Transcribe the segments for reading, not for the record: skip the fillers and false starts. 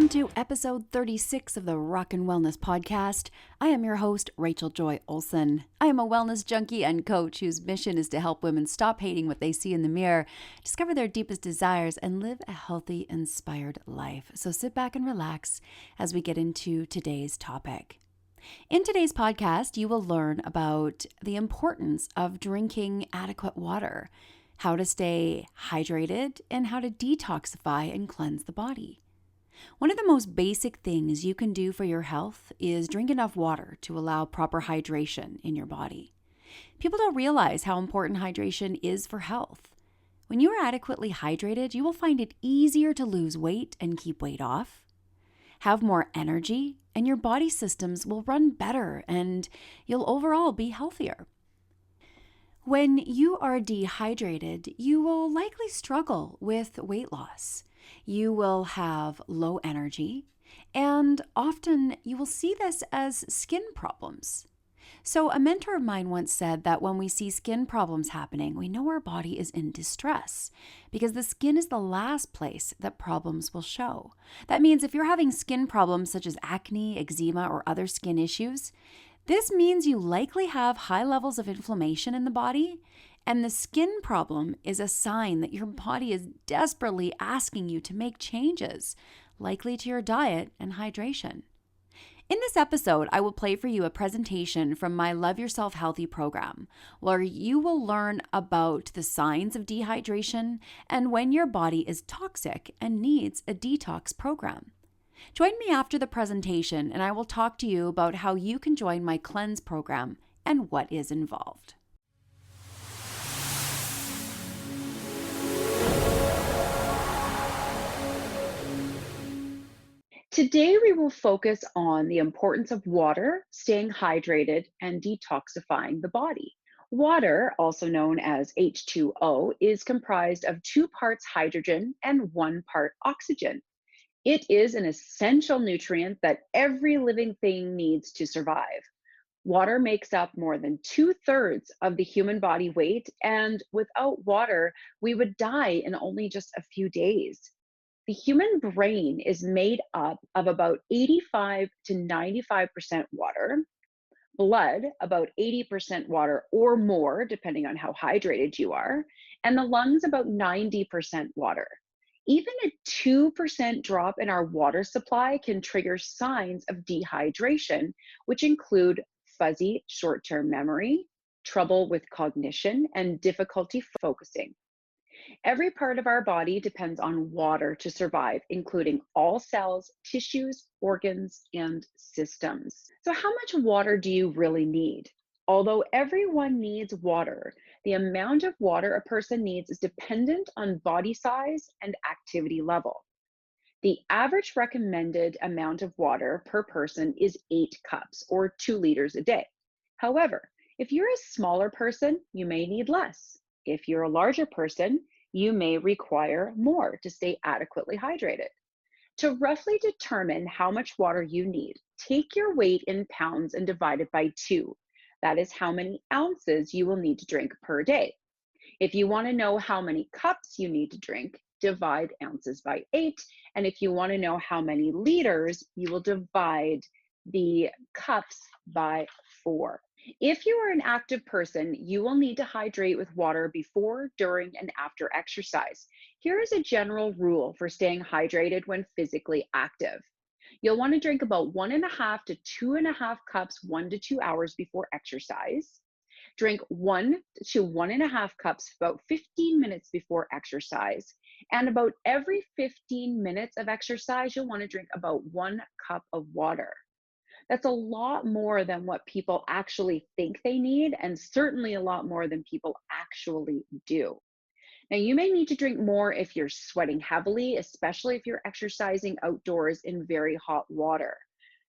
Welcome to episode 36 of the Rock and Wellness Podcast. I am your host, Rachel Joy Olson. I am a wellness junkie and coach whose mission is to help women stop hating what they see in the mirror, discover their deepest desires, and live a healthy, inspired life. So sit back and relax as we get into today's topic. In today's podcast, you will learn about the importance of drinking adequate water, how to stay hydrated, and how to detoxify and cleanse the body. One of the most basic things you can do for your health is drink enough water to allow proper hydration in your body. People don't realize how important hydration is for health. When you are adequately hydrated, you will find it easier to lose weight and keep weight off, have more energy, and your body systems will run better and you'll overall be healthier. When you are dehydrated, you will likely struggle with weight loss. You will have low energy, and often you will see this as skin problems. So a mentor of mine once said that when we see skin problems happening, we know our body is in distress because the skin is the last place that problems will show. That means if you're having skin problems such as acne, eczema, or other skin issues, this means you likely have high levels of inflammation in the body, and the skin problem is a sign that your body is desperately asking you to make changes, likely to your diet and hydration. In this episode, I will play for you a presentation from my Love Yourself Healthy program, where you will learn about the signs of dehydration and when your body is toxic and needs a detox program. Join me after the presentation and I will talk to you about how you can join my cleanse program and what is involved. Today, we will focus on the importance of water, staying hydrated, and detoxifying the body. Water, also known as H2O, is comprised of 2 parts hydrogen and 1 part oxygen. It is an essential nutrient that every living thing needs to survive. Water makes up more than 2/3 of the human body weight, and without water, we would die in only just a few days. The human brain is made up of about 85 to 95% water, blood, about 80% water or more, depending on how hydrated you are, and the lungs, about 90% water. Even a 2% drop in our water supply can trigger signs of dehydration, which include fuzzy short term memory, trouble with cognition, and difficulty focusing. Every part of our body depends on water to survive, including all cells, tissues, organs, and systems. So, how much water do you really need? Although everyone needs water, the amount of water a person needs is dependent on body size and activity level. The average recommended amount of water per person is 8 cups or 2 liters a day. However, if you're a smaller person, you may need less. If you're a larger person, you may require more to stay adequately hydrated. To roughly determine how much water you need, take your weight in pounds and divide it by 2. That is how many ounces you will need to drink per day. If you want to know how many cups you need to drink, divide ounces by 8. And if you want to know how many liters, you will divide the cups by 4. If you are an active person, you will need to hydrate with water before, during, and after exercise. Here is a general rule for staying hydrated when physically active. You'll want to drink about 1.5 to 2.5 cups 1 to 2 hours before exercise. Drink 1 to 1.5 cups about 15 minutes before exercise. And about every 15 minutes of exercise, you'll want to drink about 1 cup of water. That's a lot more than what people actually think they need, and certainly a lot more than people actually do. Now, you may need to drink more if you're sweating heavily, especially if you're exercising outdoors in very hot water.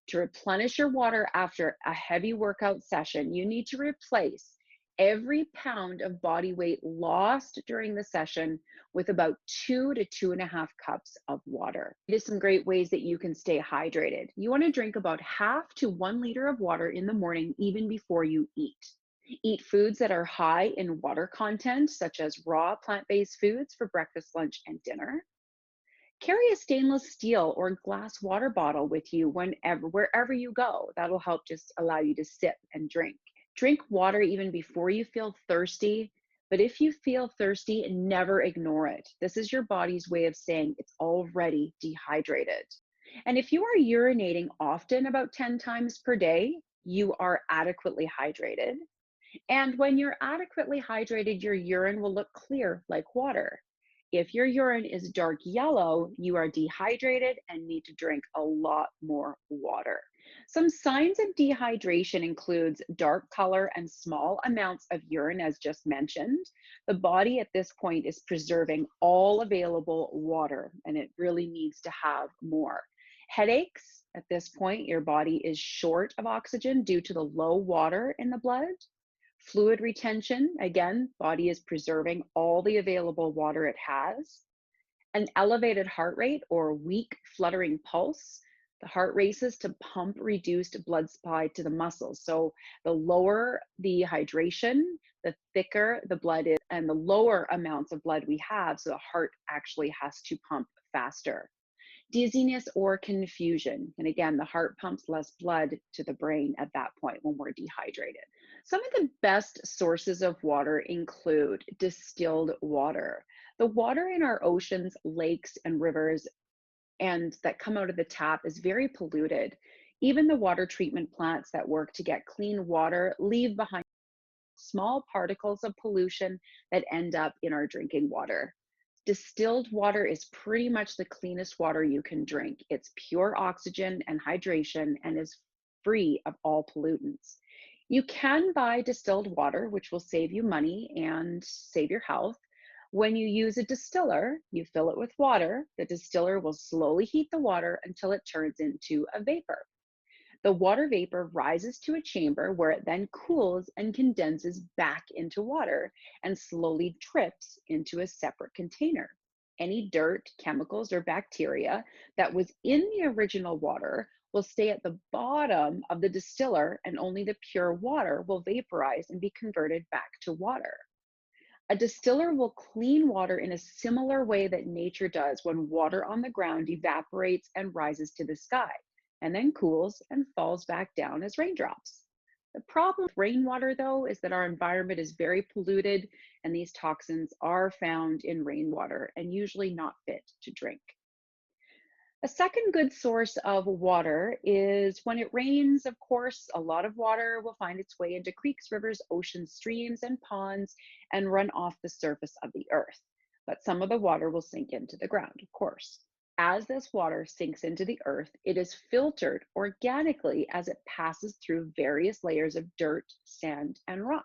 To replenish your water after a heavy workout session, you need to replace every pound of body weight lost during the session with about 2 to 2.5 cups of water. There's some great ways that you can stay hydrated. You want to drink about 1/2 to 1 liter of water in the morning, even before you eat. Eat foods that are high in water content, such as raw plant-based foods for breakfast, lunch, and dinner. Carry a stainless steel or glass water bottle with you wherever you go. That'll help just allow you to sip and drink. Drink water even before you feel thirsty. But if you feel thirsty, never ignore it. This is your body's way of saying it's already dehydrated. And if you are urinating often, about 10 times per day, you are adequately hydrated. And when you're adequately hydrated, your urine will look clear like water. If your urine is dark yellow, you are dehydrated and need to drink a lot more water. Some signs of dehydration includes dark color and small amounts of urine as just mentioned. The body at this point is preserving all available water and it really needs to have more. Headaches, at this point, your body is short of oxygen due to the low water in the blood. Fluid retention, again, body is preserving all the available water it has. An elevated heart rate or weak fluttering pulse. The heart races to pump reduced blood supply to the muscles. So the lower the hydration, the thicker the blood is, and the lower amounts of blood we have, so the heart actually has to pump faster. Dizziness or confusion. And again, the heart pumps less blood to the brain at that point when we're dehydrated. Some of the best sources of water include distilled water. The water in our oceans, lakes, and rivers and that come out of the tap is very polluted. Even the water treatment plants that work to get clean water leave behind small particles of pollution that end up in our drinking water. Distilled water is pretty much the cleanest water you can drink. It's pure oxygen and hydration and is free of all pollutants. You can buy distilled water, which will save you money and save your health. When you use a distiller, you fill it with water. The distiller will slowly heat the water until it turns into a vapor. The water vapor rises to a chamber where it then cools and condenses back into water and slowly drips into a separate container. Any dirt, chemicals, or bacteria that was in the original water will stay at the bottom of the distiller, and only the pure water will vaporize and be converted back to water. A distiller will clean water in a similar way that nature does when water on the ground evaporates and rises to the sky, and then cools and falls back down as raindrops. The problem with rainwater, though, is that our environment is very polluted, and these toxins are found in rainwater and usually not fit to drink. A second good source of water is when it rains, of course, a lot of water will find its way into creeks, rivers, oceans, streams, and ponds and run off the surface of the earth. But some of the water will sink into the ground, of course. As this water sinks into the earth, it is filtered organically as it passes through various layers of dirt, sand, and rock.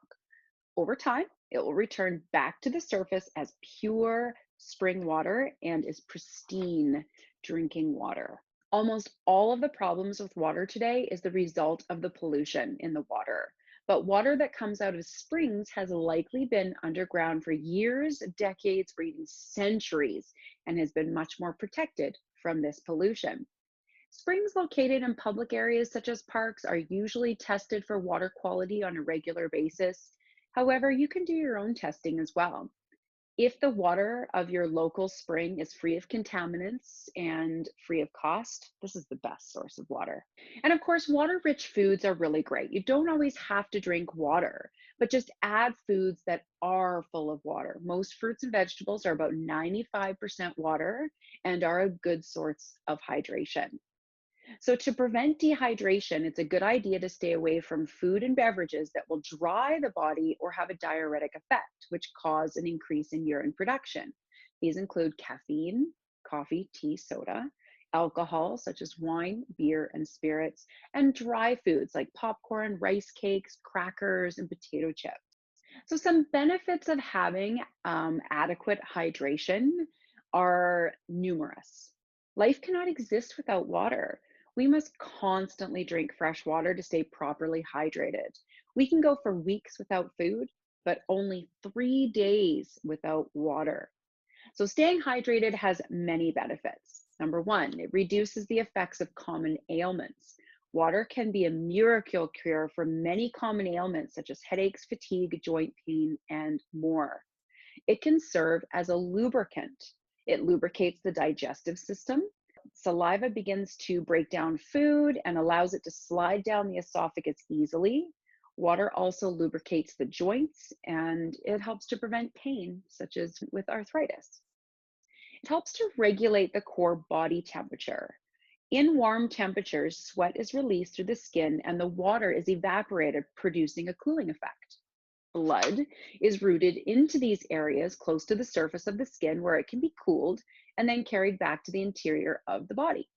Over time, it will return back to the surface as pure spring water and is pristine drinking water. Almost all of the problems with water today is the result of the pollution in the water. But water that comes out of springs has likely been underground for years, decades, or even centuries, and has been much more protected from this pollution. Springs located in public areas such as parks are usually tested for water quality on a regular basis. However, you can do your own testing as well. If the water of your local spring is free of contaminants and free of cost, this is the best source of water. And of course, water-rich foods are really great. You don't always have to drink water, but just add foods that are full of water. Most fruits and vegetables are about 95% water and are a good source of hydration. So, to prevent dehydration, it's a good idea to stay away from food and beverages that will dry the body or have a diuretic effect, which cause an increase in urine production. These include caffeine, coffee, tea, soda, alcohol, such as wine, beer, and spirits, and dry foods like popcorn, rice cakes, crackers, and potato chips. So, some benefits of having adequate hydration are numerous. Life cannot exist without water. We must constantly drink fresh water to stay properly hydrated. We can go for weeks without food, but only 3 days without water. So, staying hydrated has many benefits. Number one, it reduces the effects of common ailments. Water can be a miracle cure for many common ailments such as headaches, fatigue, joint pain, and more. It can serve as a lubricant. It lubricates the digestive system. Saliva begins to break down food and allows it to slide down the esophagus easily. Water also lubricates the joints and it helps to prevent pain, such as with arthritis. It helps to regulate the core body temperature. In warm temperatures, sweat is released through the skin and the water is evaporated, producing a cooling effect. Blood is routed into these areas close to the surface of the skin where it can be cooled and then carried back to the interior of the body.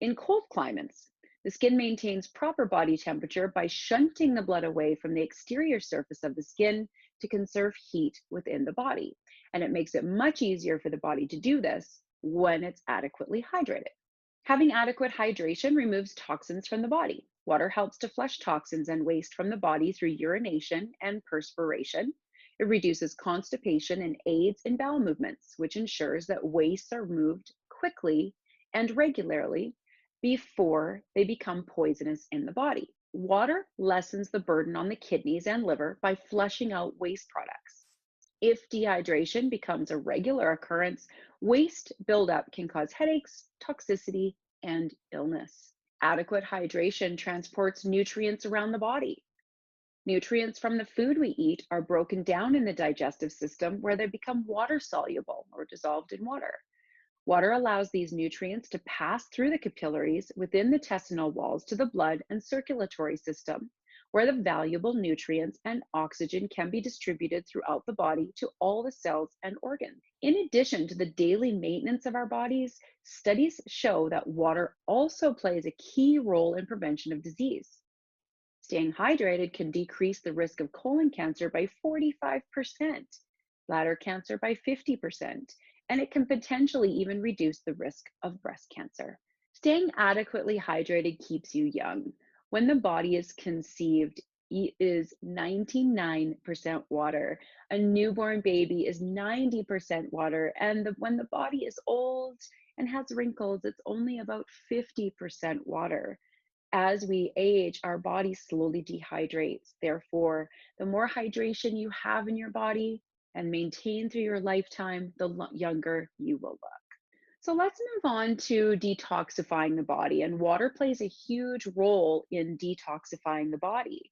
In cold climates, the skin maintains proper body temperature by shunting the blood away from the exterior surface of the skin to conserve heat within the body. And it makes it much easier for the body to do this when it's adequately hydrated. Having adequate hydration removes toxins from the body. Water helps to flush toxins and waste from the body through urination and perspiration. It reduces constipation and aids in bowel movements, which ensures that wastes are moved quickly and regularly before they become poisonous in the body. Water lessens the burden on the kidneys and liver by flushing out waste products. If dehydration becomes a regular occurrence, waste buildup can cause headaches, toxicity, and illness. Adequate hydration transports nutrients around the body. Nutrients from the food we eat are broken down in the digestive system where they become water soluble or dissolved in water. Water allows these nutrients to pass through the capillaries within the intestinal walls to the blood and circulatory system, where the valuable nutrients and oxygen can be distributed throughout the body to all the cells and organs. In addition to the daily maintenance of our bodies, studies show that water also plays a key role in prevention of disease. Staying hydrated can decrease the risk of colon cancer by 45%, bladder cancer by 50%, and it can potentially even reduce the risk of breast cancer. Staying adequately hydrated keeps you young. When the body is conceived, it is 99% water. A newborn baby is 90% water, and when the body is old and has wrinkles, it's only about 50% water. As we age, our body slowly dehydrates. Therefore, the more hydration you have in your body and maintain through your lifetime, the younger you will look. So let's move on to detoxifying the body. And water plays a huge role in detoxifying the body.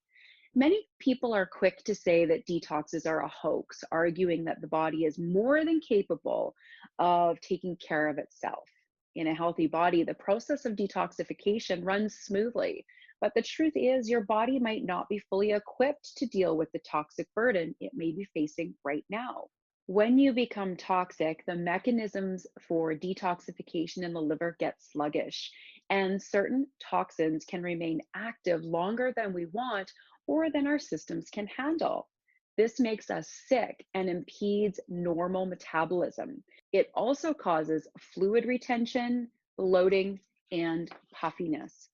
Many people are quick to say that detoxes are a hoax, arguing that the body is more than capable of taking care of itself. In a healthy body, the process of detoxification runs smoothly. But the truth is, your body might not be fully equipped to deal with the toxic burden it may be facing right now. When you become toxic, the mechanisms for detoxification in the liver get sluggish, and certain toxins can remain active longer than we want or than our systems can handle. This makes us sick and impedes normal metabolism. It also causes fluid retention, bloating, and puffiness.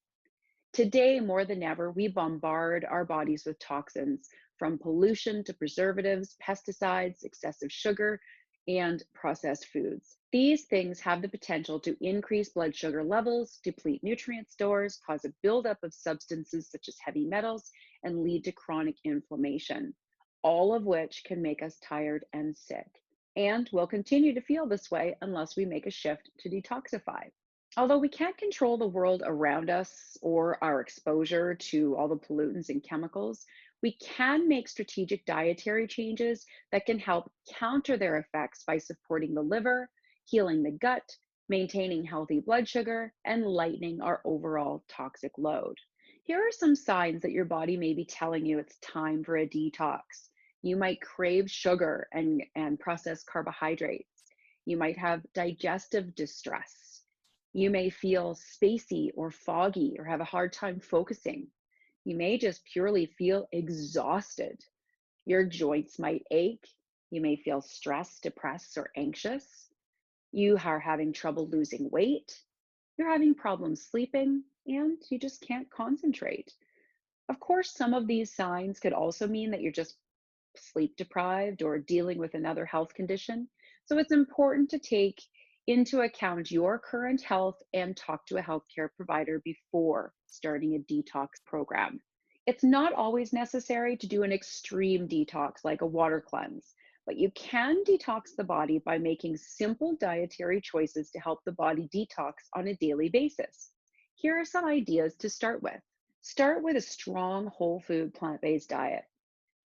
Today, more than ever, we bombard our bodies with toxins, from pollution to preservatives, pesticides, excessive sugar, and processed foods. These things have the potential to increase blood sugar levels, deplete nutrient stores, cause a buildup of substances such as heavy metals, and lead to chronic inflammation, all of which can make us tired and sick. And we'll continue to feel this way unless we make a shift to detoxify. Although we can't control the world around us or our exposure to all the pollutants and chemicals, we can make strategic dietary changes that can help counter their effects by supporting the liver, healing the gut, maintaining healthy blood sugar, and lightening our overall toxic load. Here are some signs that your body may be telling you it's time for a detox. You might crave sugar and processed carbohydrates. You might have digestive distress. You may feel spacey or foggy or have a hard time focusing. You may just purely feel exhausted. Your joints might ache. You may feel stressed, depressed, or anxious. You are having trouble losing weight. You're having problems sleeping, and you just can't concentrate. Of course, some of these signs could also mean that you're just sleep deprived or dealing with another health condition. So it's important to take into account your current health and talk to a healthcare provider before starting a detox program. It's not always necessary to do an extreme detox like a water cleanse, But you can detox the body by making simple dietary choices to help the body detox on a daily basis. Here are some ideas to start with. Start with a strong whole food plant based diet.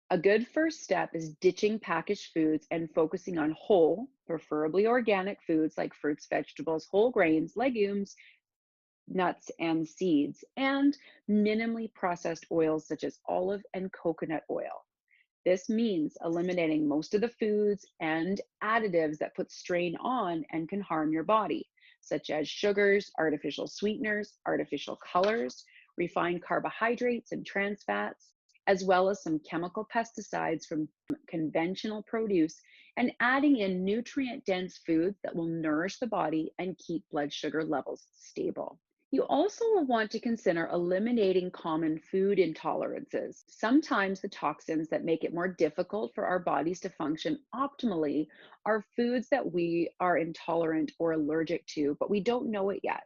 A good first step is ditching packaged foods and focusing on whole, preferably organic foods like fruits, vegetables, whole grains, legumes, nuts, and seeds, and minimally processed oils such as olive and coconut oil. This means eliminating most of the foods and additives that put strain on and can harm your body, such as sugars, artificial sweeteners, artificial colors, refined carbohydrates, and trans fats, as well as some chemical pesticides from conventional produce, and adding in nutrient dense foods that will nourish the body and keep blood sugar levels stable. You also will want to consider eliminating common food intolerances. Sometimes the toxins that make it more difficult for our bodies to function optimally are foods that we are intolerant or allergic to, but we don't know it yet.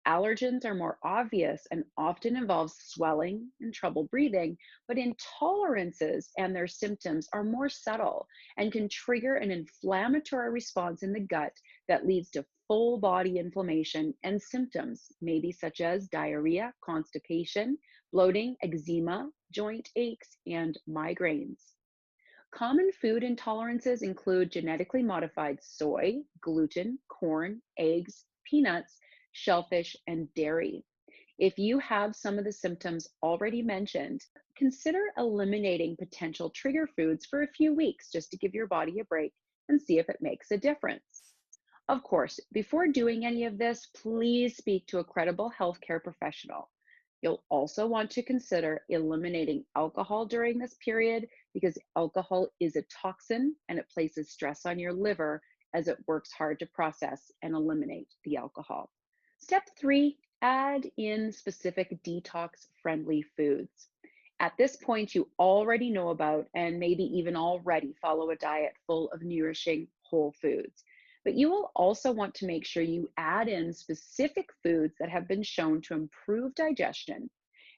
Allergens are more obvious and often involve swelling and trouble breathing, but intolerances and their symptoms are more subtle and can trigger an inflammatory response in the gut that leads to full body inflammation and symptoms, maybe such as diarrhea, constipation, bloating, eczema, joint aches, and migraines. Common food intolerances include genetically modified soy, gluten, corn, eggs, peanuts, shellfish, and dairy. If you have some of the symptoms already mentioned, consider eliminating potential trigger foods for a few weeks just to give your body a break and see if it makes a difference. Of course, before doing any of this, please speak to a credible healthcare professional. You'll also want to consider eliminating alcohol during this period because alcohol is a toxin and it places stress on your liver as it works hard to process and eliminate the alcohol. Step three, add in specific detox friendly foods. At this point, you already know about and maybe even already follow a diet full of nourishing whole foods. But you will also want to make sure you add in specific foods that have been shown to improve digestion,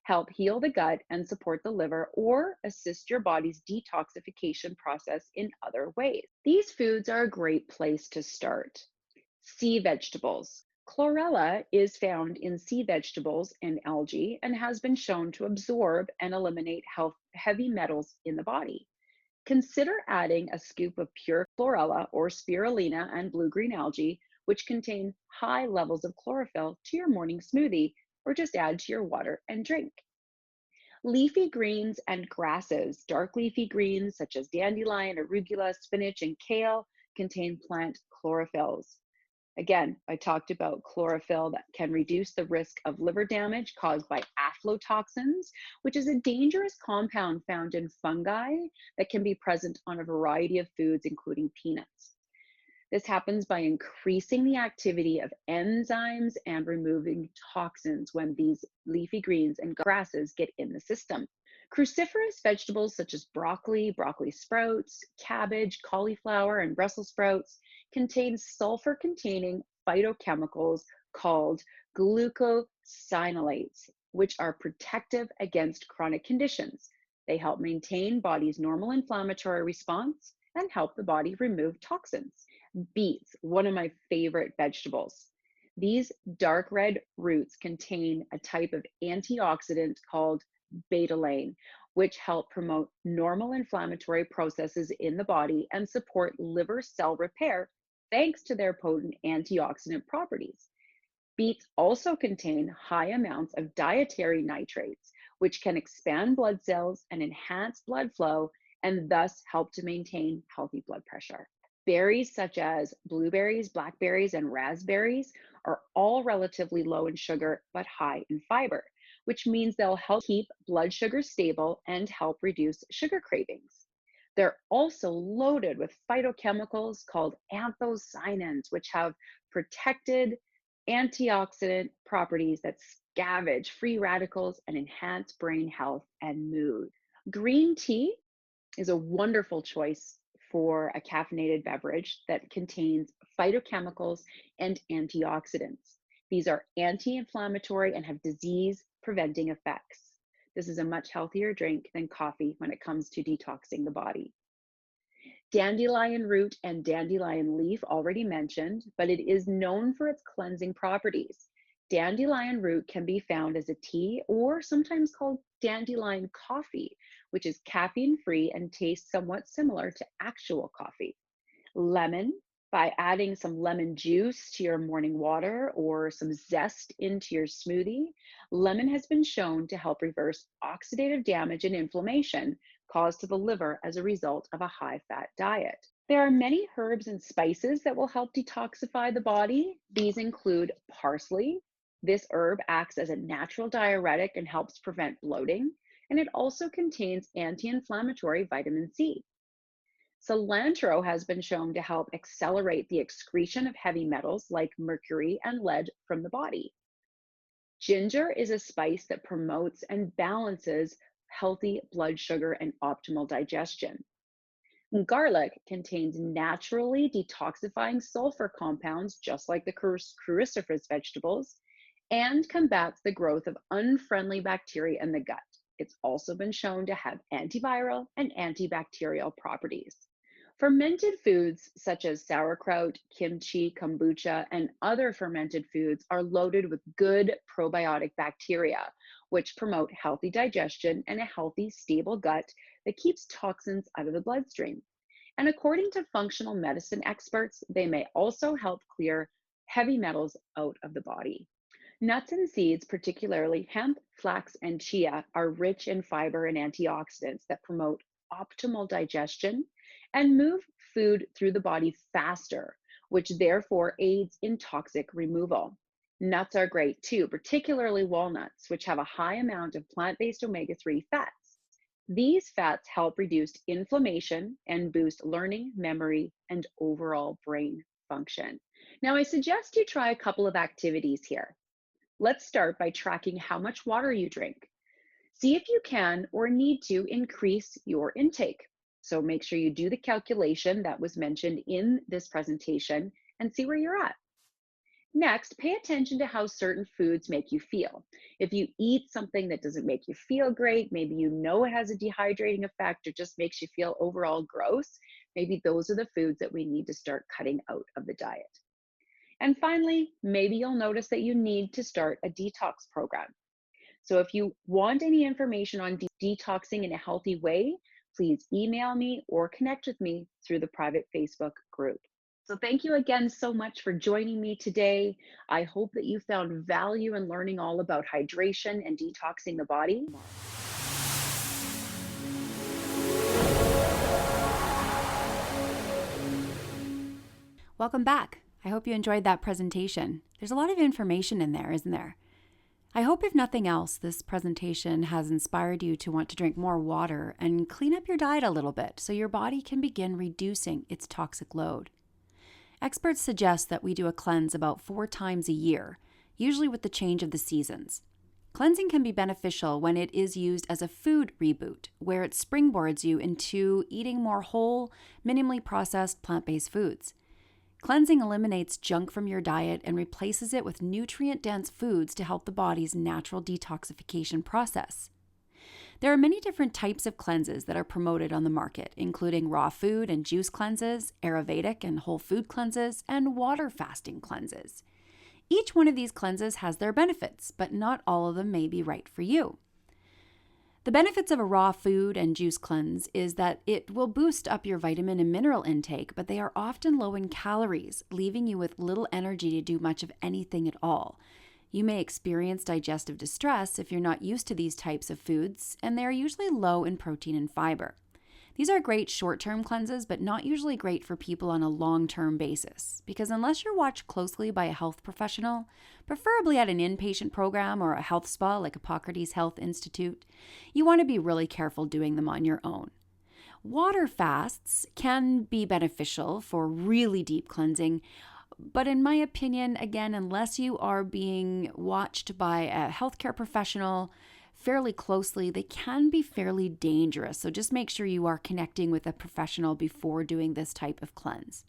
help heal the gut and support the liver, or assist your body's detoxification process in other ways. These foods are a great place to start. Sea vegetables. Chlorella is found in sea vegetables and algae and has been shown to absorb and eliminate heavy metals in the body. Consider adding a scoop of pure chlorella or spirulina and blue-green algae, which contain high levels of chlorophyll, to your morning smoothie, or just add to your water and drink. Leafy greens and grasses. Dark leafy greens such as dandelion, arugula, spinach, and kale contain plant chlorophylls. Again, I talked about chlorophyll that can reduce the risk of liver damage caused by aflatoxins, which is a dangerous compound found in fungi that can be present on a variety of foods, including peanuts. This happens by increasing the activity of enzymes and removing toxins when these leafy greens and grasses get in the system. Cruciferous vegetables such as broccoli, broccoli sprouts, cabbage, cauliflower, and Brussels sprouts contain sulfur containing phytochemicals called glucosinolates, which are protective against chronic conditions. They help maintain body's normal inflammatory response and help the body remove toxins. Beets, one of my favorite vegetables. These dark red roots contain a type of antioxidant called betalain, which help promote normal inflammatory processes in the body and support liver cell repair thanks to their potent antioxidant properties. Beets also contain high amounts of dietary nitrates, which can expand blood cells and enhance blood flow and thus help to maintain healthy blood pressure. Berries such as blueberries, blackberries, and raspberries are all relatively low in sugar but high in fiber, which means they'll help keep blood sugar stable and help reduce sugar cravings. They're also loaded with phytochemicals called anthocyanins, which have protected antioxidant properties that scavenge free radicals and enhance brain health and mood. Green tea is a wonderful choice for a caffeinated beverage that contains phytochemicals and antioxidants. These are anti inflammatory and have disease preventing effects. This is a much healthier drink than coffee when it comes to detoxing the body. Dandelion root and dandelion leaf already mentioned, but it is known for its cleansing properties. Dandelion root can be found as a tea or sometimes called dandelion coffee, which is caffeine free and tastes somewhat similar to actual coffee. Lemon, by adding some lemon juice to your morning water or some zest into your smoothie. Lemon has been shown to help reverse oxidative damage and inflammation caused to the liver as a result of a high fat diet. There are many herbs and spices that will help detoxify the body. These include parsley. This herb acts as a natural diuretic and helps prevent bloating, and it also contains anti inflammatory vitamin C. Cilantro has been shown to help accelerate the excretion of heavy metals like mercury and lead from the body. Ginger is a spice that promotes and balances healthy blood sugar and optimal digestion. Garlic contains naturally detoxifying sulfur compounds, just like the cruciferous vegetables, and combats the growth of unfriendly bacteria in the gut. It's also been shown to have antiviral and antibacterial properties. Fermented foods such as sauerkraut, kimchi, kombucha, and other fermented foods are loaded with good probiotic bacteria, which promote healthy digestion and a healthy, stable gut that keeps toxins out of the bloodstream. And according to functional medicine experts, they may also help clear heavy metals out of the body. Nuts and seeds, particularly hemp, flax, and chia, are rich in fiber and antioxidants that promote optimal digestion and move food through the body faster, which therefore aids in toxic removal. Nuts are great too, particularly walnuts, which have a high amount of plant-based omega-3 fats. These fats help reduce inflammation and boost learning, memory, and overall brain function. Now, I suggest you try a couple of activities here. Let's start by tracking how much water you drink. See if you can or need to increase your intake. So make sure you do the calculation that was mentioned in this presentation and see where you're at. Next, pay attention to how certain foods make you feel. If you eat something that doesn't make you feel great, maybe you know it has a dehydrating effect or just makes you feel overall gross, maybe those are the foods that we need to start cutting out of the diet. And finally, maybe you'll notice that you need to start a detox program. So if you want any information on detoxing in a healthy way, please email me or connect with me through the private Facebook group. So thank you again so much for joining me today. I hope that you found value in learning all about hydration and detoxing the body. Welcome back. I hope you enjoyed that presentation. There's a lot of information in there, isn't there? I hope if nothing else, this presentation has inspired you to want to drink more water and clean up your diet a little bit so your body can begin reducing its toxic load. Experts suggest that we do a cleanse about 4 times a year, usually with the change of the seasons. Cleansing can be beneficial when it is used as a food reboot, where it springboards you into eating more whole, minimally processed plant-based foods. Cleansing eliminates junk from your diet and replaces it with nutrient-dense foods to help the body's natural detoxification process. There are many different types of cleanses that are promoted on the market, including raw food and juice cleanses, Ayurvedic and whole food cleanses, and water fasting cleanses. Each one of these cleanses has their benefits, but not all of them may be right for you. The benefits of a raw food and juice cleanse is that it will boost up your vitamin and mineral intake, but they are often low in calories, leaving you with little energy to do much of anything at all. You may experience digestive distress if you're not used to these types of foods, and they are usually low in protein and fiber. These are great short-term cleanses, but not usually great for people on a long-term basis, because unless you're watched closely by a health professional, preferably at an inpatient program or a health spa like Hippocrates Health Institute, you want to be really careful doing them on your own. Water fasts can be beneficial for really deep cleansing, but in my opinion, again, unless you are being watched by a healthcare professional fairly closely, they can be fairly dangerous. So just make sure you are connecting with a professional before doing this type of cleanse.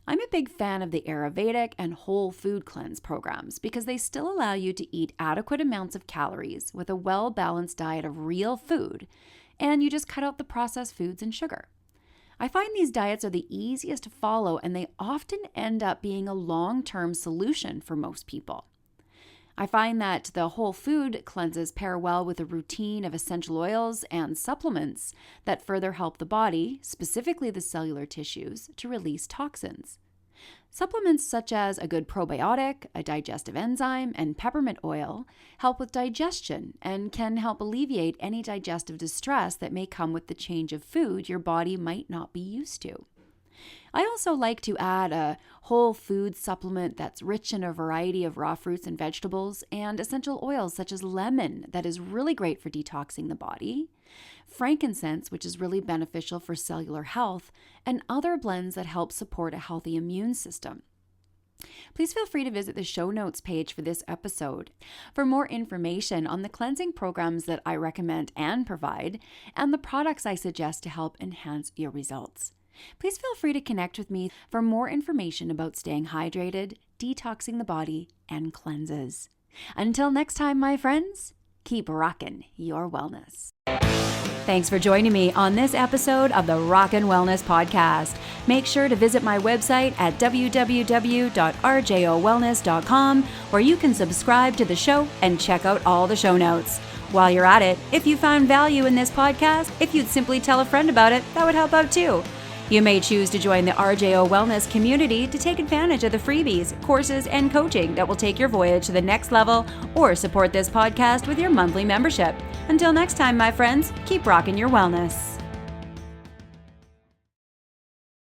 I'm a big fan of the Ayurvedic and whole food cleanse programs because they still allow you to eat adequate amounts of calories with a well-balanced diet of real food, and you just cut out the processed foods and sugar. I find these diets are the easiest to follow, and they often end up being a long-term solution for most people. I find that the whole food cleanses pair well with a routine of essential oils and supplements that further help the body, specifically the cellular tissues, to release toxins. Supplements such as a good probiotic, a digestive enzyme, and peppermint oil help with digestion and can help alleviate any digestive distress that may come with the change of food your body might not be used to. I also like to add a whole food supplement that's rich in a variety of raw fruits and vegetables and essential oils such as lemon that is really great for detoxing the body, frankincense, which is really beneficial for cellular health, and other blends that help support a healthy immune system. Please feel free to visit the show notes page for this episode for more information on the cleansing programs that I recommend and provide, and the products I suggest to help enhance your results. Please feel free to connect with me for more information about staying hydrated, detoxing the body, and cleanses. Until next time, my friends, keep rockin' your wellness. Thanks for joining me on this episode of the Rockin' Wellness Podcast. Make sure to visit my website at www.rjowellness.com, where you can subscribe to the show and check out all the show notes. While you're at it, if you found value in this podcast, if you'd simply tell a friend about it, that would help out too. You may choose to join the R.J.O Wellness community to take advantage of the freebies, courses, and coaching that will take your voyage to the next level, or support this podcast with your monthly membership. Until next time, my friends, keep rocking your wellness.